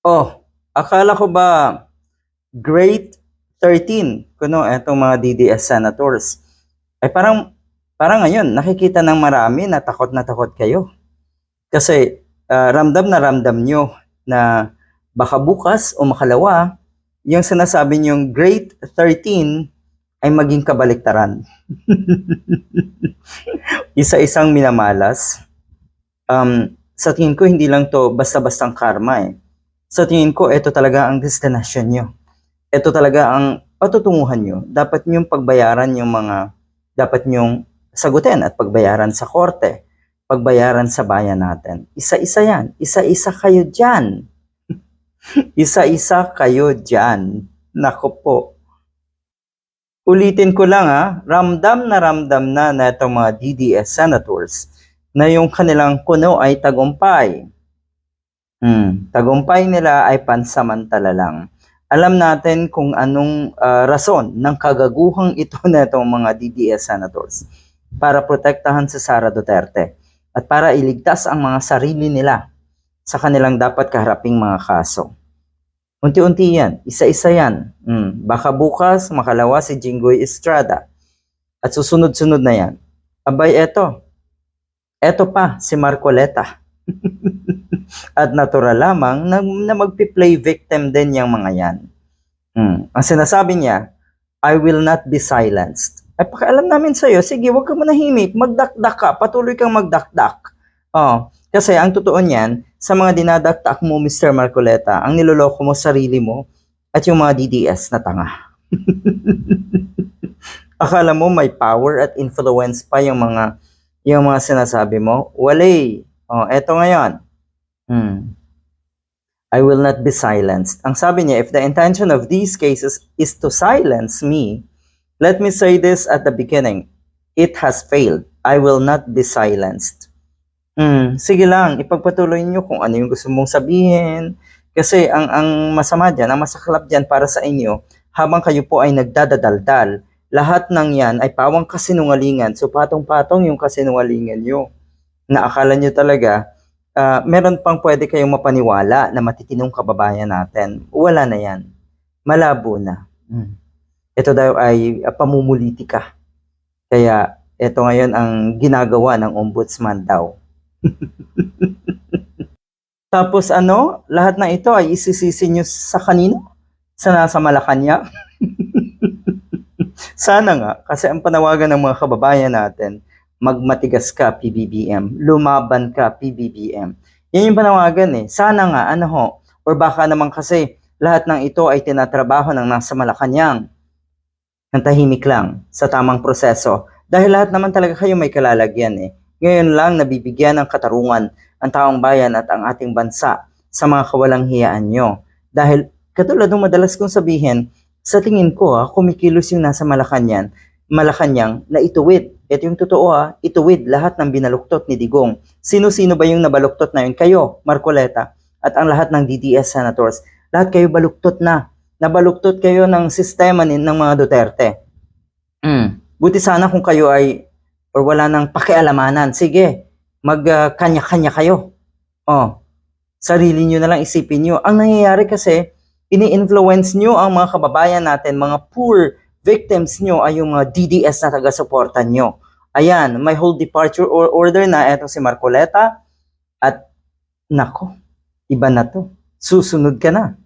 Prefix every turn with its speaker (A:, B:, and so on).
A: Oh, akala ko ba grade 13 kuno etong mga DDS senators. Ay parang ngayon nakikita ng marami na takot kayo. Kasi ramdam na ramdam nyo na baka bukas o makalawa, yung sinasabi nyong grade 13 ay maging kabaliktaran. Isa-isang minamalas. Sa tingin ko hindi lang to basta-bastang karma eh. Sa tingin ko ito talaga ang destinasyon nyo. Ito talaga ang patutunguhan nyo. Dapat nyong pagbayaran yung mga dapat nyong sagutin at pagbayaran sa korte, pagbayaran sa bayan natin. Isa-isa yan. Isa-isa kayo dyan. Isa-isa kayo dyan. Nako po. Ulitin ko lang ramdam na itong mga DDS senators na yung kanilang kuno ay tagumpay. Tagumpay nila ay pansamantala lang. Alam natin kung anong rason ng kagaguhang ito na itong mga DDS senators para protektahan si Sara Duterte at para iligtas ang mga sarili nila sa kanilang dapat kaharaping mga kaso. Unti-unti yan, isa-isa yan. Baka bukas makalawa si Jinggoy Estrada at susunod-sunod na yan. Abay eto pa si Marcoleta. At natural lamang na magpi-play victim din yung mga yan. Ang sinasabi niya, I will not be silenced. Ay pakialam namin sa'yo, sige, huwag ka manahimik, magdakdak ka, patuloy kang magdakdak. Kasi ang totoo niyan, sa mga dinadaktak mo, Mr. Marcoleta, ang niloloko mo sarili mo at yung mga DDS na tanga. Akala mo may power at influence pa yung mga sinasabi mo? Wala. Eto ngayon. I will not be silenced. Ang sabi niya, if the intention of these cases is to silence me, let me say this at the beginning. It has failed. I will not be silenced. Sige lang, ipagpatuloy niyo kung ano yung gusto mong sabihin. Kasi ang masama dyan, ang masaklap dyan para sa inyo, habang kayo po ay nagdadadaldal, lahat ng yan ay pawang kasinungalingan. So patong-patong yung kasinungalingan nyo. Na akala nyo talaga, meron pang pwede kayong mapaniwala na matitinong kababayan natin. Wala na yan. Malabo na. Ito daw ay pamumulitika. Kaya ito ngayon ang ginagawa ng ombudsman daw. Tapos lahat ng ito ay isisisi nyo sa kanino? Sa nasa Malacanang? Sana nga, kasi ang panawagan ng mga kababayan natin, magmatigas ka PBBM, lumaban ka PBBM. Yan yung panawagan eh. Sana nga, or baka naman kasi lahat ng ito ay tinatrabaho ng nasa Malacanang, ng tahimik lang, sa tamang proseso. Dahil lahat naman talaga kayo may kalalagyan eh. Ngayon lang nabibigyan ng katarungan ang taong bayan at ang ating bansa sa mga kawalang hiyaan nyo. Dahil katulad ng madalas kong sabihin, sa tingin ko kumikilos yung nasa Malacanang na ituwid. Ito yung totoo ituwid lahat ng binaluktot ni Digong. Sino-sino ba yung nabaluktot na yun? Kayo, Marcoleta, at ang lahat ng DDS senators. Lahat kayo baluktot na. Nabaluktot kayo ng sistema ng mga Duterte. Buti sana kung kayo ay or wala nang pakialamanan. Sige, magkanya-kanya kayo. Sarili nyo na lang isipin nyo. Ang nangyayari kasi, ini-influence nyo ang mga kababayan natin, mga poor victims nyo ay yung mga DDS na taga-suporta nyo. Ayan, may whole departure order na eto si Marcoleta at nako, iba na to. Susunod ka na.